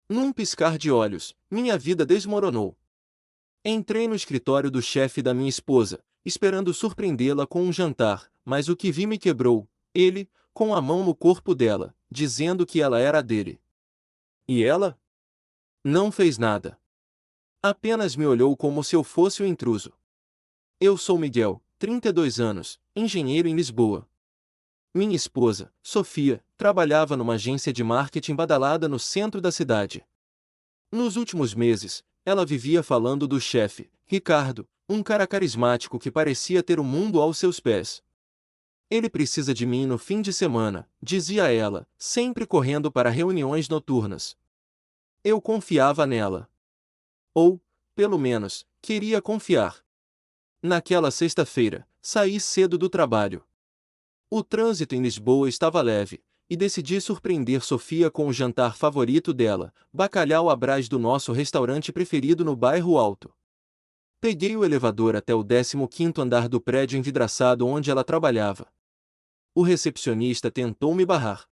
Num piscar de olhos, minha vida desmoronou. Entrei no escritório do chefe da minha esposa, esperando surpreendê-la com um jantar, mas o que vi me quebrou. Ele, com a mão no corpo dela, dizendo que ela era dele. E ela? Não fez nada. Apenas me olhou como se eu fosse o intruso. Eu sou Miguel, 32 anos, engenheiro em Lisboa. Minha esposa, Sofia, trabalhava numa agência de marketing badalada no centro da cidade. Nos últimos meses, ela vivia falando do chefe, Ricardo, um cara carismático que parecia ter o mundo aos seus pés. Ele precisa de mim no fim de semana, dizia ela, sempre correndo para reuniões noturnas. Eu confiava nela. Ou, pelo menos, queria confiar. Naquela sexta-feira, saí cedo do trabalho. O trânsito em Lisboa estava leve, e decidi surpreender Sofia com o jantar favorito dela, bacalhau à Brás do nosso restaurante preferido no bairro Alto. Peguei o elevador até o 15º andar do prédio envidraçado onde ela trabalhava. O recepcionista tentou me barrar.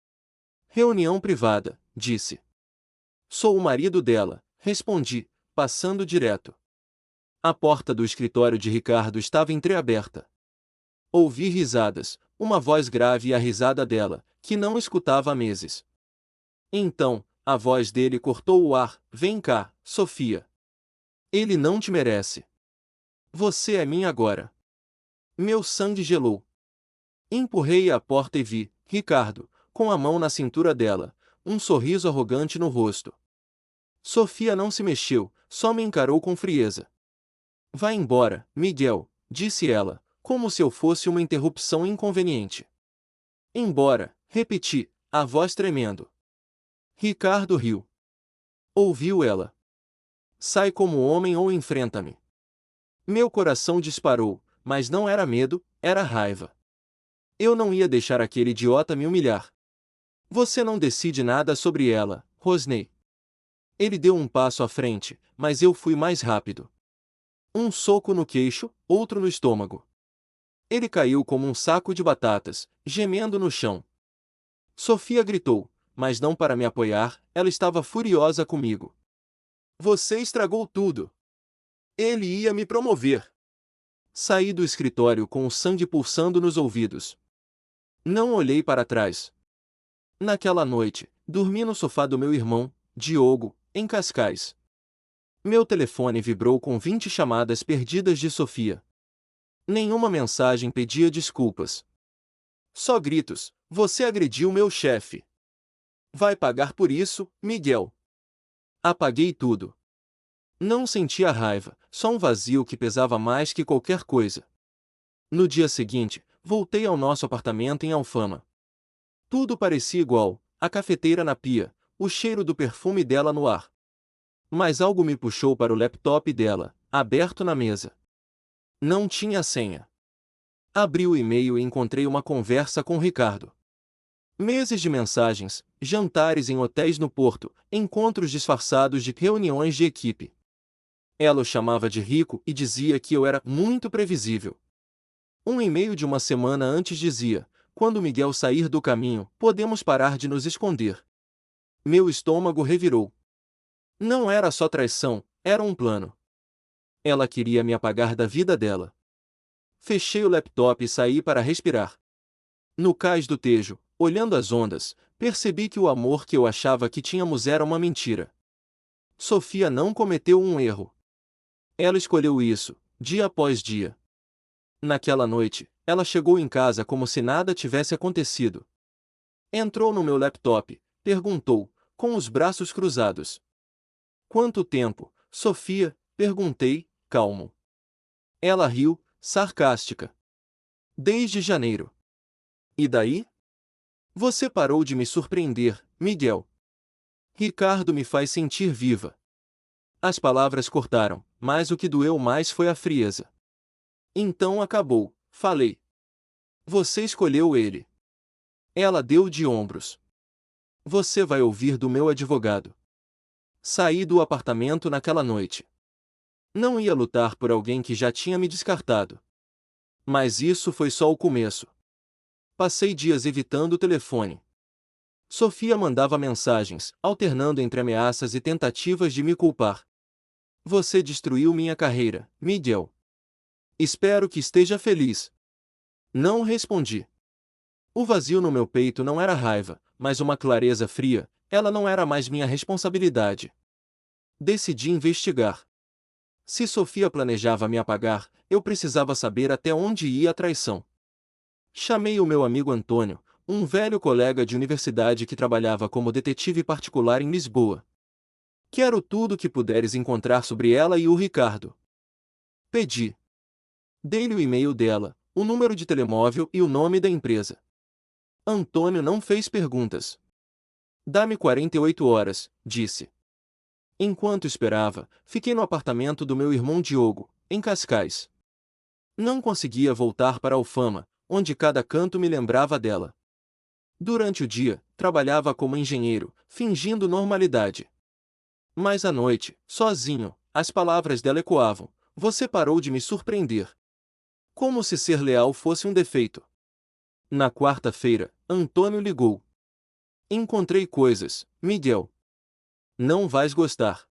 Reunião privada, disse. Sou o marido dela, respondi, passando direto. A porta do escritório de Ricardo estava entreaberta. Ouvi risadas, uma voz grave e a risada dela, que não escutava há meses. Então, a voz dele cortou o ar. Vem cá, Sofia. Ele não te merece. Você é minha agora. Meu sangue gelou. Empurrei a porta e vi Ricardo, com a mão na cintura dela, um sorriso arrogante no rosto. Sofia não se mexeu, só me encarou com frieza. Vá embora, Miguel, disse ela, como se eu fosse uma interrupção inconveniente. Embora, repeti, a voz tremendo. Ricardo riu. Ouviu ela. Sai como homem ou enfrenta-me. Meu coração disparou, mas não era medo, era raiva. Eu não ia deixar aquele idiota me humilhar. Você não decide nada sobre ela, rosnei. Ele deu um passo à frente, mas eu fui mais rápido. Um soco no queixo, outro no estômago. Ele caiu como um saco de batatas, gemendo no chão. Sofia gritou, mas não para me apoiar, ela estava furiosa comigo. Você estragou tudo. Ele ia me promover. Saí do escritório com o sangue pulsando nos ouvidos. Não olhei para trás. Naquela noite, dormi no sofá do meu irmão, Diogo, em Cascais. Meu telefone vibrou com 20 chamadas perdidas de Sofia. Nenhuma mensagem pedia desculpas. Só gritos: você agrediu meu chefe. Vai pagar por isso, Miguel. Apaguei tudo. Não sentia raiva, só um vazio que pesava mais que qualquer coisa. No dia seguinte, voltei ao nosso apartamento em Alfama. Tudo parecia igual, a cafeteira na pia, o cheiro do perfume dela no ar. Mas algo me puxou para o laptop dela, aberto na mesa. Não tinha senha. Abri o e-mail e encontrei uma conversa com Ricardo. Meses de mensagens, jantares em hotéis no Porto, encontros disfarçados de reuniões de equipe. Ela o chamava de rico e dizia que eu era muito previsível. Um e-mail de uma semana antes dizia: quando Miguel sair do caminho, podemos parar de nos esconder. Meu estômago revirou. Não era só traição, era um plano. Ela queria me apagar da vida dela. Fechei o laptop e saí para respirar. No cais do Tejo, olhando as ondas, percebi que o amor que eu achava que tínhamos era uma mentira. Sofia não cometeu um erro. Ela escolheu isso, dia após dia. Naquela noite, ela chegou em casa como se nada tivesse acontecido. Entrou no meu laptop, perguntou, com os braços cruzados. Quanto tempo, Sofia? Perguntei, calmo. Ela riu, sarcástica. Desde janeiro. E daí? Você parou de me surpreender, Miguel. Ricardo me faz sentir viva. As palavras cortaram, mas o que doeu mais foi a frieza. Então acabou, falei. Você escolheu ele. Ela deu de ombros. Você vai ouvir do meu advogado. Saí do apartamento naquela noite. Não ia lutar por alguém que já tinha me descartado. Mas isso foi só o começo. Passei dias evitando o telefone. Sofia mandava mensagens, alternando entre ameaças e tentativas de me culpar. Você destruiu minha carreira, Miguel. Espero que esteja feliz. Não respondi. O vazio no meu peito não era raiva, mas uma clareza fria. Ela não era mais minha responsabilidade. Decidi investigar. Se Sofia planejava me apagar, eu precisava saber até onde ia a traição. Chamei o meu amigo Antônio, um velho colega de universidade que trabalhava como detetive particular em Lisboa. Quero tudo que puderes encontrar sobre ela e o Ricardo. Pedi. Dei-lhe o e-mail dela, o número de telemóvel e o nome da empresa. Antônio não fez perguntas. Dá-me 48 horas, disse. Enquanto esperava, fiquei no apartamento do meu irmão Diogo, em Cascais. Não conseguia voltar para Alfama, onde cada canto me lembrava dela. Durante o dia, trabalhava como engenheiro, fingindo normalidade. Mas à noite, sozinho, as palavras dela ecoavam. Você parou de me surpreender. Como se ser leal fosse um defeito. Na quarta-feira, Antônio ligou. Encontrei coisas, Miguel. Não vais gostar.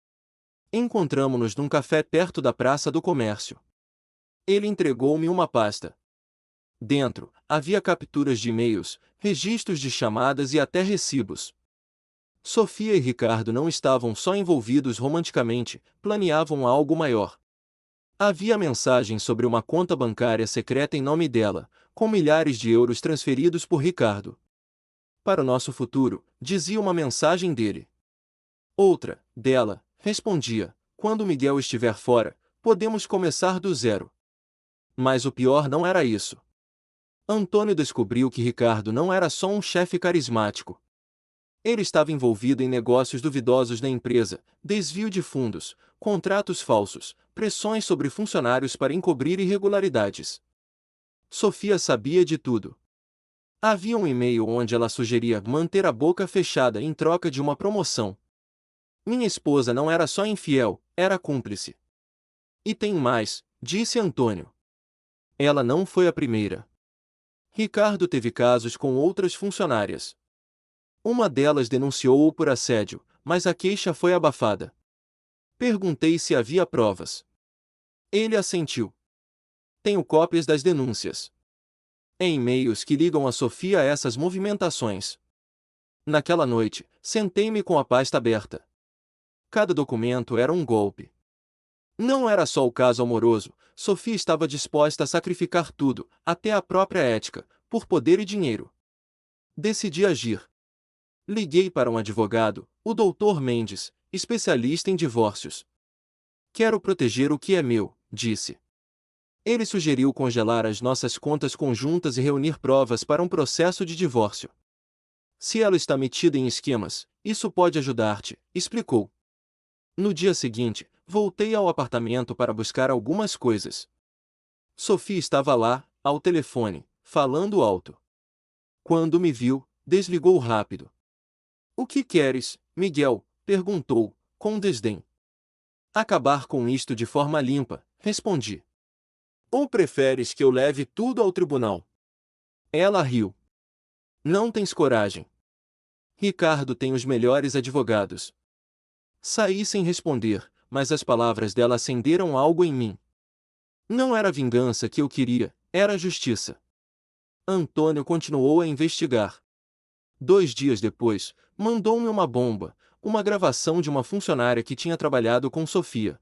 Encontramo-nos num café perto da Praça do Comércio. Ele entregou-me uma pasta. Dentro, havia capturas de e-mails, registros de chamadas e até recibos. Sofia e Ricardo não estavam só envolvidos romanticamente, planeavam algo maior. Havia mensagens sobre uma conta bancária secreta em nome dela, com milhares de euros transferidos por Ricardo. Para o nosso futuro, dizia uma mensagem dele. Outra, dela, respondia: quando Miguel estiver fora, podemos começar do zero. Mas o pior não era isso. Antônio descobriu que Ricardo não era só um chefe carismático. Ele estava envolvido em negócios duvidosos na empresa, desvio de fundos, contratos falsos, pressões sobre funcionários para encobrir irregularidades. Sofia sabia de tudo. Havia um e-mail onde ela sugeria manter a boca fechada em troca de uma promoção. Minha esposa não era só infiel, era cúmplice. E tem mais, disse Antônio. Ela não foi a primeira. Ricardo teve casos com outras funcionárias. Uma delas denunciou-o por assédio, mas a queixa foi abafada. Perguntei se havia provas. Ele assentiu. Tenho cópias das denúncias. Em e-mails que ligam a Sofia a essas movimentações. Naquela noite, sentei-me com a pasta aberta. Cada documento era um golpe. Não era só o caso amoroso, Sofia estava disposta a sacrificar tudo, até a própria ética, por poder e dinheiro. Decidi agir. Liguei para um advogado, o Dr. Mendes, especialista em divórcios. Quero proteger o que é meu, disse. Ele sugeriu congelar as nossas contas conjuntas e reunir provas para um processo de divórcio. Se ela está metida em esquemas, isso pode ajudar-te, explicou. No dia seguinte, voltei ao apartamento para buscar algumas coisas. Sofia estava lá, ao telefone, falando alto. Quando me viu, desligou rápido. O que queres, Miguel? Perguntou, com desdém. Acabar com isto de forma limpa, respondi. Ou preferes que eu leve tudo ao tribunal? Ela riu. Não tens coragem. Ricardo tem os melhores advogados. Saí sem responder, mas as palavras dela acenderam algo em mim. Não era vingança que eu queria, era justiça. Antônio continuou a investigar. 2 dias depois, mandou-me uma bomba, uma gravação de uma funcionária que tinha trabalhado com Sofia.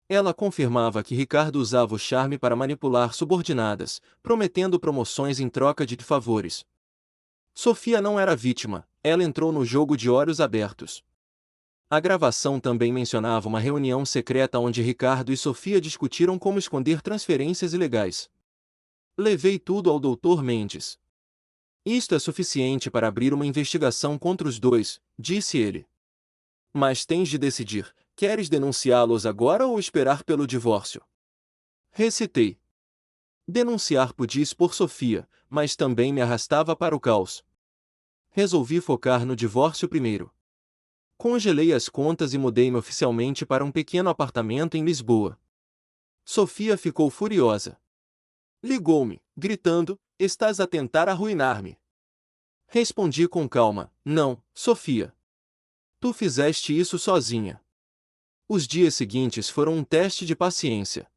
Ela confirmava que Ricardo usava o charme para manipular subordinadas, prometendo promoções em troca de favores. Sofia não era vítima, ela entrou no jogo de olhos abertos. A gravação também mencionava uma reunião secreta onde Ricardo e Sofia discutiram como esconder transferências ilegais. Levei tudo ao Dr. Mendes. Isto é suficiente para abrir uma investigação contra os dois, disse ele. Mas tens de decidir, queres denunciá-los agora ou esperar pelo divórcio? Recitei. Denunciar podia expor Sofia, mas também me arrastava para o caos. Resolvi focar no divórcio primeiro. Congelei as contas e mudei-me oficialmente para um pequeno apartamento em Lisboa. Sofia ficou furiosa. Ligou-me, gritando: estás a tentar arruinar-me. Respondi com calma: não, Sofia. Tu fizeste isso sozinha. Os dias seguintes foram um teste de paciência.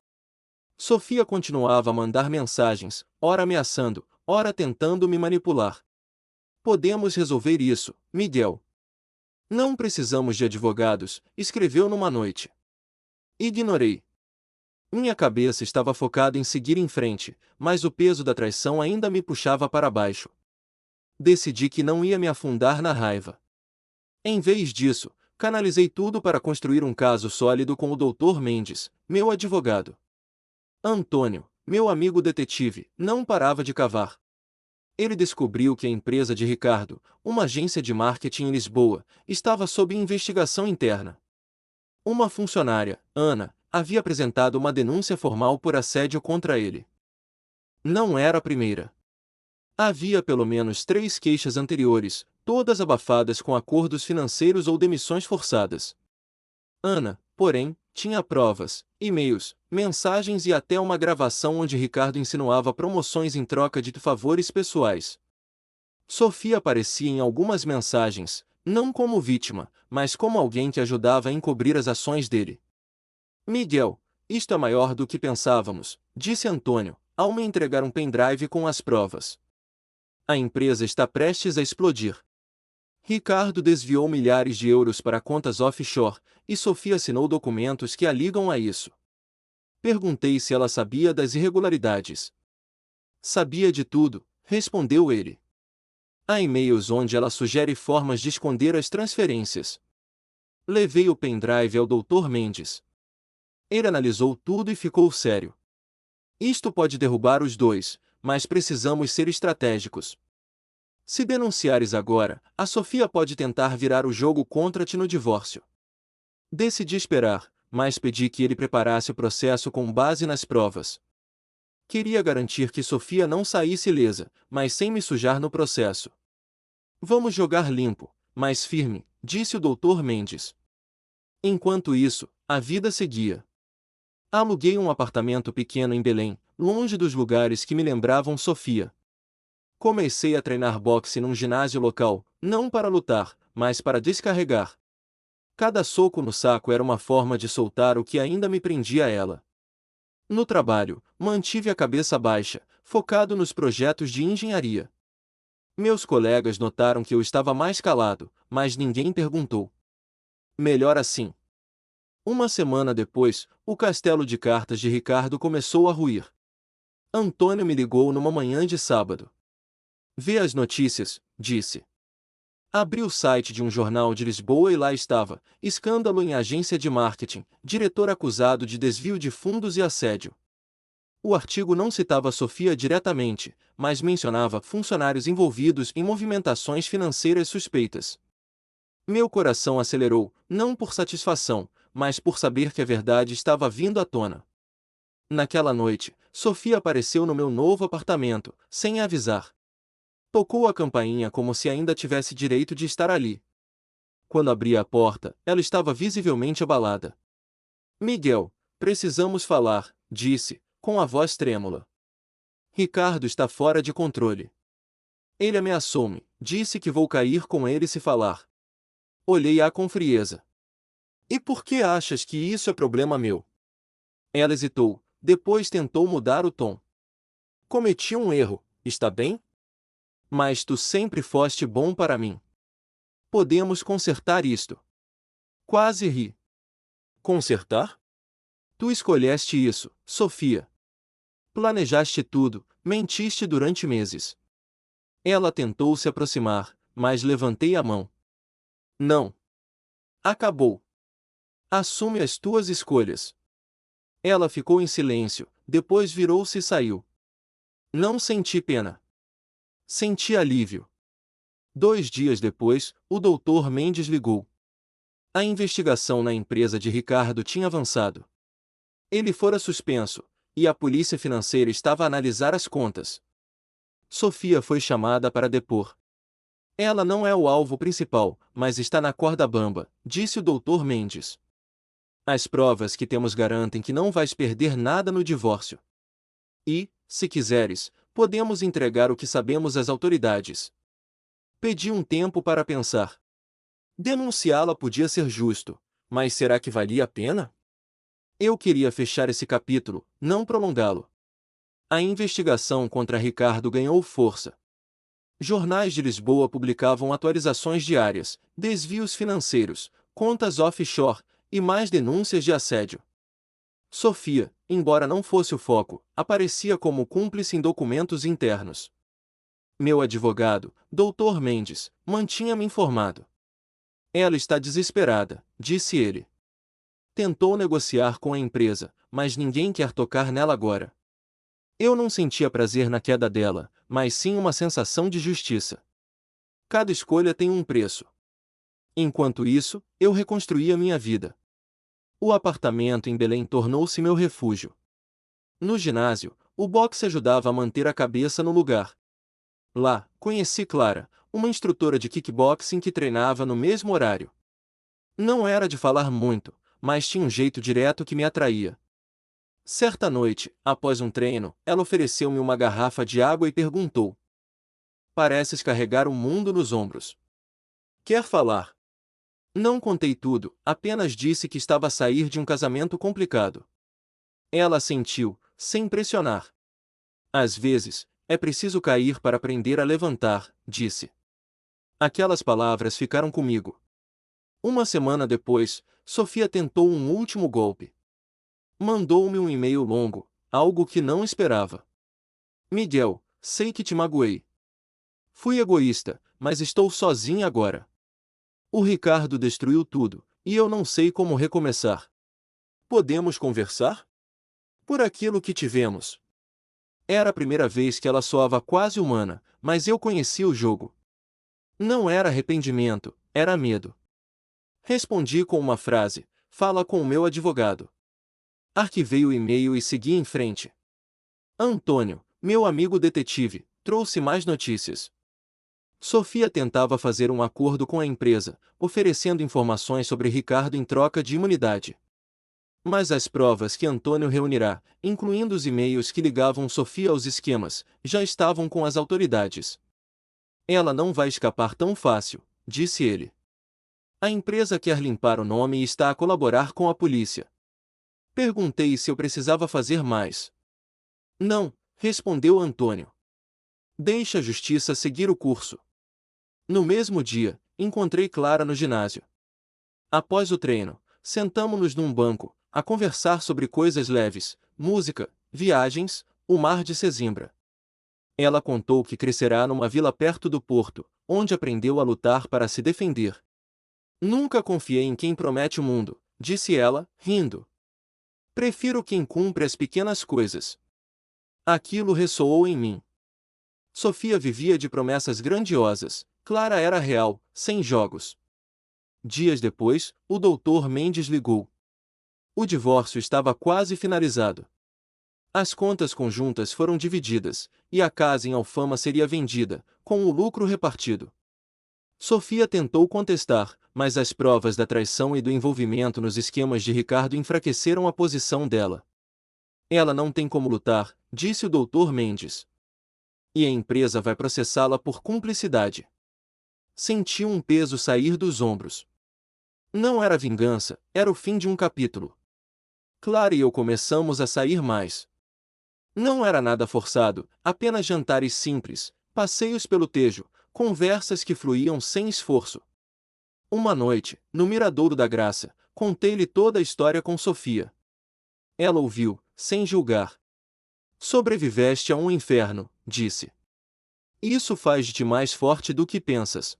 Sofia continuava a mandar mensagens, ora ameaçando, ora tentando me manipular. Podemos resolver isso, Miguel. Não precisamos de advogados, escreveu numa noite. Ignorei. Minha cabeça estava focada em seguir em frente, mas o peso da traição ainda me puxava para baixo. Decidi que não ia me afundar na raiva. Em vez disso, canalizei tudo para construir um caso sólido com o Dr. Mendes, meu advogado. Antônio, meu amigo detetive, não parava de cavar. Ele descobriu que a empresa de Ricardo, uma agência de marketing em Lisboa, estava sob investigação interna. Uma funcionária, Ana, havia apresentado uma denúncia formal por assédio contra ele. Não era a primeira. Havia pelo menos 3 queixas anteriores, todas abafadas com acordos financeiros ou demissões forçadas. Ana, porém, tinha provas, e-mails, mensagens e até uma gravação onde Ricardo insinuava promoções em troca de favores pessoais. Sofia aparecia em algumas mensagens, não como vítima, mas como alguém que ajudava a encobrir as ações dele. Miguel, isto é maior do que pensávamos, disse Antônio, ao me entregar um pendrive com as provas. A empresa está prestes a explodir. Ricardo desviou milhares de euros para contas offshore, e Sofia assinou documentos que a ligam a isso. Perguntei se ela sabia das irregularidades. Sabia de tudo, respondeu ele. Há e-mails onde ela sugere formas de esconder as transferências. Levei o pendrive ao Dr. Mendes. Ele analisou tudo e ficou sério. Isto pode derrubar os dois, mas precisamos ser estratégicos. Se denunciares agora, a Sofia pode tentar virar o jogo contra-te no divórcio. Decidi esperar, mas pedi que ele preparasse o processo com base nas provas. Queria garantir que Sofia não saísse ilesa, mas sem me sujar no processo. Vamos jogar limpo, mas firme, disse o Dr. Mendes. Enquanto isso, a vida seguia. Aluguei um apartamento pequeno em Belém, longe dos lugares que me lembravam Sofia. Comecei a treinar boxe num ginásio local, não para lutar, mas para descarregar. Cada soco no saco era uma forma de soltar o que ainda me prendia a ela. No trabalho, mantive a cabeça baixa, focado nos projetos de engenharia. Meus colegas notaram que eu estava mais calado, mas ninguém perguntou. Melhor assim. Uma semana depois, o castelo de cartas de Ricardo começou a ruir. Antônio me ligou numa manhã de sábado. Vê as notícias, disse. Abri o site de um jornal de Lisboa e lá estava: escândalo em agência de marketing, diretor acusado de desvio de fundos e assédio. O artigo não citava Sofia diretamente, mas mencionava funcionários envolvidos em movimentações financeiras suspeitas. Meu coração acelerou, não por satisfação, mas por saber que a verdade estava vindo à tona. Naquela noite, Sofia apareceu no meu novo apartamento, sem avisar. Tocou a campainha como se ainda tivesse direito de estar ali. Quando abri a porta, ela estava visivelmente abalada. Miguel, precisamos falar, disse, com a voz trêmula. Ricardo está fora de controle. Ele ameaçou-me, disse que vou cair com ele se falar. Olhei-a com frieza. E por que achas que isso é problema meu? Ela hesitou, depois tentou mudar o tom. Cometi um erro, está bem? Mas tu sempre foste bom para mim. Podemos consertar isto. Quase ri. Consertar? Tu escolheste isso, Sofia. Planejaste tudo, mentiste durante meses. Ela tentou se aproximar, mas levantei a mão. Não. Acabou. Assume as tuas escolhas. Ela ficou em silêncio, depois virou-se e saiu. Não senti pena. Senti alívio. 2 dias depois, o Dr. Mendes ligou. A investigação na empresa de Ricardo tinha avançado. Ele fora suspenso, e a polícia financeira estava a analisar as contas. Sofia foi chamada para depor. Ela não é o alvo principal, mas está na corda bamba, disse o Dr. Mendes. As provas que temos garantem que não vais perder nada no divórcio. E, se quiseres, podemos entregar o que sabemos às autoridades. Pedi um tempo para pensar. Denunciá-la podia ser justo, mas será que valia a pena? Eu queria fechar esse capítulo, não prolongá-lo. A investigação contra Ricardo ganhou força. Jornais de Lisboa publicavam atualizações diárias, desvios financeiros, contas offshore e mais denúncias de assédio. Sofia, embora não fosse o foco, aparecia como cúmplice em documentos internos. Meu advogado, Dr. Mendes, mantinha-me informado. Ela está desesperada, disse ele. Tentou negociar com a empresa, mas ninguém quer tocar nela agora. Eu não sentia prazer na queda dela, mas sim uma sensação de justiça. Cada escolha tem um preço. Enquanto isso, eu reconstruía minha vida. O apartamento em Belém tornou-se meu refúgio. No ginásio, o boxe ajudava a manter a cabeça no lugar. Lá, conheci Clara, uma instrutora de kickboxing que treinava no mesmo horário. Não era de falar muito, mas tinha um jeito direto que me atraía. Certa noite, após um treino, ela ofereceu-me uma garrafa de água e perguntou: Pareces carregar o mundo nos ombros. Quer falar? Não contei tudo, apenas disse que estava a sair de um casamento complicado. Ela assentiu, sem pressionar. Às vezes, é preciso cair para aprender a levantar, disse. Aquelas palavras ficaram comigo. Uma semana depois, Sofia tentou um último golpe. Mandou-me um e-mail longo, algo que não esperava. Miguel, sei que te magoei. Fui egoísta, mas estou sozinha agora. O Ricardo destruiu tudo, e eu não sei como recomeçar. Podemos conversar? Por aquilo que tivemos. Era a primeira vez que ela soava quase humana, mas eu conhecia o jogo. Não era arrependimento, era medo. Respondi com uma frase: fala com o meu advogado. Arquivei o e-mail e segui em frente. Antônio, meu amigo detetive, trouxe mais notícias. Sofia tentava fazer um acordo com a empresa, oferecendo informações sobre Ricardo em troca de imunidade. Mas as provas que Antônio reunirá, incluindo os e-mails que ligavam Sofia aos esquemas, já estavam com as autoridades. Ela não vai escapar tão fácil, disse ele. A empresa quer limpar o nome e está a colaborar com a polícia. Perguntei se eu precisava fazer mais. Não, respondeu Antônio. Deixa a justiça seguir o curso. No mesmo dia, encontrei Clara no ginásio. Após o treino, sentamo-nos num banco, a conversar sobre coisas leves, música, viagens, o mar de Sesimbra. Ela contou que crescerá numa vila perto do porto, onde aprendeu a lutar para se defender. Nunca confiei em quem promete o mundo, disse ela, rindo. Prefiro quem cumpre as pequenas coisas. Aquilo ressoou em mim. Sofia vivia de promessas grandiosas, Clara era real, sem jogos. Dias depois, o Dr. Mendes ligou. O divórcio estava quase finalizado. As contas conjuntas foram divididas, e a casa em Alfama seria vendida, com o lucro repartido. Sofia tentou contestar, mas as provas da traição e do envolvimento nos esquemas de Ricardo enfraqueceram a posição dela. Ela não tem como lutar, disse o Dr. Mendes. E a empresa vai processá-la por cumplicidade. Sentiu um peso sair dos ombros. Não era vingança, era o fim de um capítulo. Clara e eu começamos a sair mais. Não era nada forçado, apenas jantares simples, passeios pelo Tejo, conversas que fluíam sem esforço. Uma noite, no Miradouro da Graça, contei-lhe toda a história com Sofia. Ela ouviu, sem julgar. Sobreviveste a um inferno, disse. Isso faz de ti mais forte do que pensas.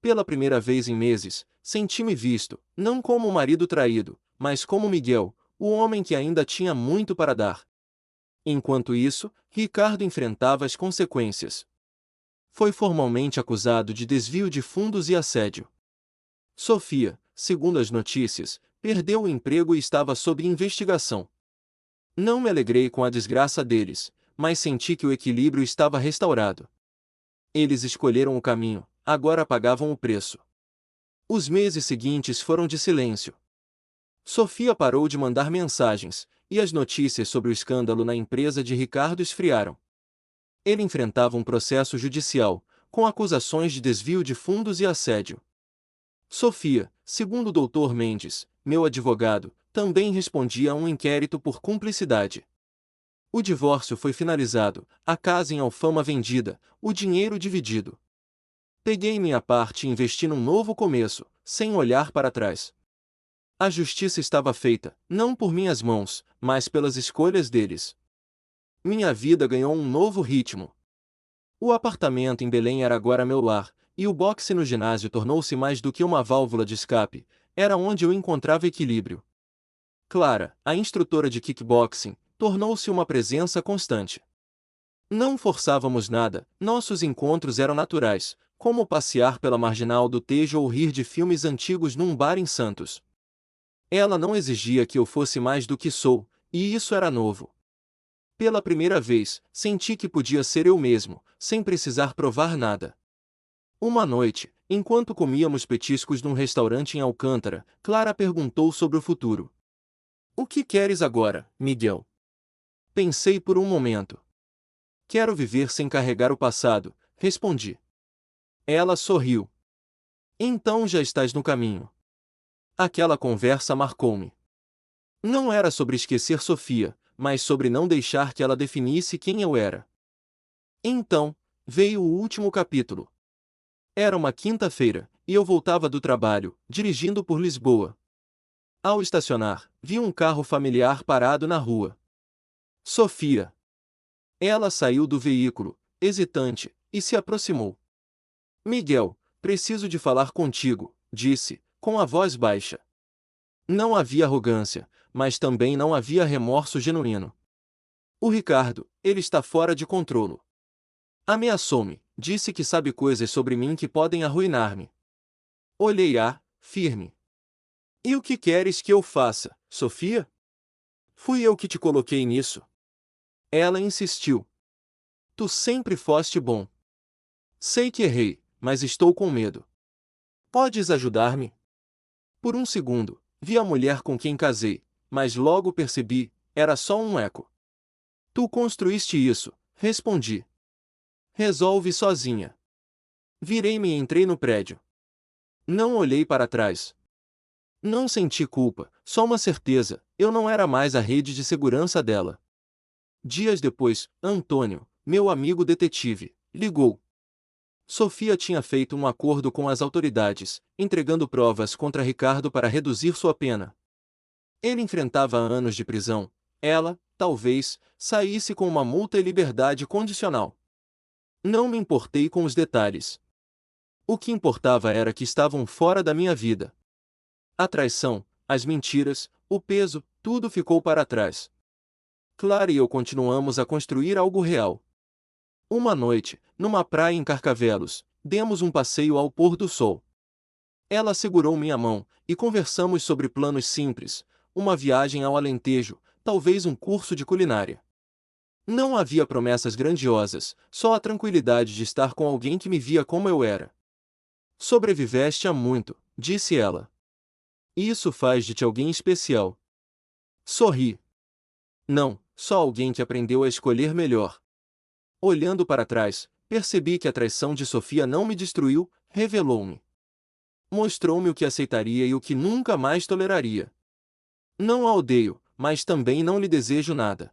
Pela primeira vez em meses, senti-me visto, não como um marido traído, mas como Miguel, o homem que ainda tinha muito para dar. Enquanto isso, Ricardo enfrentava as consequências. Foi formalmente acusado de desvio de fundos e assédio. Sofia, segundo as notícias, perdeu o emprego e estava sob investigação. Não me alegrei com a desgraça deles, mas senti que o equilíbrio estava restaurado. Eles escolheram o caminho, agora pagavam o preço. Os meses seguintes foram de silêncio. Sofia parou de mandar mensagens, e as notícias sobre o escândalo na empresa de Ricardo esfriaram. Ele enfrentava um processo judicial, com acusações de desvio de fundos e assédio. Sofia, segundo o Dr. Mendes, meu advogado, também respondia a um inquérito por cumplicidade. O divórcio foi finalizado, a casa em Alfama vendida, o dinheiro dividido. Peguei minha parte e investi num novo começo, sem olhar para trás. A justiça estava feita, não por minhas mãos, mas pelas escolhas deles. Minha vida ganhou um novo ritmo. O apartamento em Belém era agora meu lar, e o boxe no ginásio tornou-se mais do que uma válvula de escape, era onde eu encontrava equilíbrio. Clara, a instrutora de kickboxing, tornou-se uma presença constante. Não forçávamos nada, nossos encontros eram naturais, como passear pela marginal do Tejo ou rir de filmes antigos num bar em Santos. Ela não exigia que eu fosse mais do que sou, e isso era novo. Pela primeira vez, senti que podia ser eu mesmo, sem precisar provar nada. Uma noite, enquanto comíamos petiscos num restaurante em Alcântara, Clara perguntou sobre o futuro. O que queres agora, Miguel? Pensei por um momento. Quero viver sem carregar o passado, respondi. Ela sorriu. Então já estás no caminho. Aquela conversa marcou-me. Não era sobre esquecer Sofia, mas sobre não deixar que ela definisse quem eu era. Então, veio o último capítulo. Era uma quinta-feira, e eu voltava do trabalho, dirigindo por Lisboa. Ao estacionar, vi um carro familiar parado na rua. Sofia. Ela saiu do veículo, hesitante, e se aproximou. Miguel, preciso de falar contigo, disse, com a voz baixa. Não havia arrogância, mas também não havia remorso genuíno. O Ricardo, ele está fora de controlo. Ameaçou-me, disse que sabe coisas sobre mim que podem arruinar-me. Olhei-a, firme. E o que queres que eu faça, Sofia? Fui eu que te coloquei nisso. Ela insistiu. Tu sempre foste bom. Sei que errei, mas estou com medo. Podes ajudar-me? Por um segundo, vi a mulher com quem casei, mas logo percebi, era só um eco. Tu construíste isso, respondi. Resolve sozinha. Virei-me e entrei no prédio. Não olhei para trás. Não senti culpa, só uma certeza, eu não era mais a rede de segurança dela. Dias depois, Antônio, meu amigo detetive, ligou. Sofia tinha feito um acordo com as autoridades, entregando provas contra Ricardo para reduzir sua pena. Ele enfrentava anos de prisão, ela, talvez, saísse com uma multa e liberdade condicional. Não me importei com os detalhes. O que importava era que estavam fora da minha vida. A traição, as mentiras, o peso, tudo ficou para trás. Clara e eu continuamos a construir algo real. Uma noite, numa praia em Carcavelos, demos um passeio ao pôr do sol. Ela segurou minha mão, e conversamos sobre planos simples, uma viagem ao Alentejo, talvez um curso de culinária. Não havia promessas grandiosas, só a tranquilidade de estar com alguém que me via como eu era. Sobreviveste a muito, disse ela. Isso faz de ti alguém especial. Sorri. Não, só alguém que aprendeu a escolher melhor. Olhando para trás, percebi que a traição de Sofia não me destruiu, revelou-me. Mostrou-me o que aceitaria e o que nunca mais toleraria. Não a odeio, mas também não lhe desejo nada.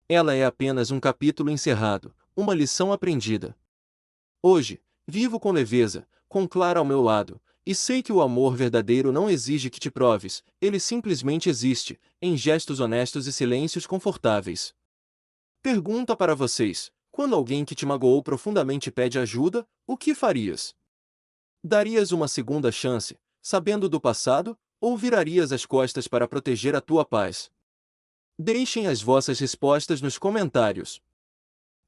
Ela é apenas um capítulo encerrado, uma lição aprendida. Hoje, vivo com leveza, com Clara ao meu lado, e sei que o amor verdadeiro não exige que te proves, ele simplesmente existe, em gestos honestos e silêncios confortáveis. Pergunta para vocês: quando alguém que te magoou profundamente pede ajuda, o que farias? Darias uma segunda chance, sabendo do passado, ou virarias as costas para proteger a tua paz? Deixem as vossas respostas nos comentários.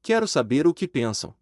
Quero saber o que pensam.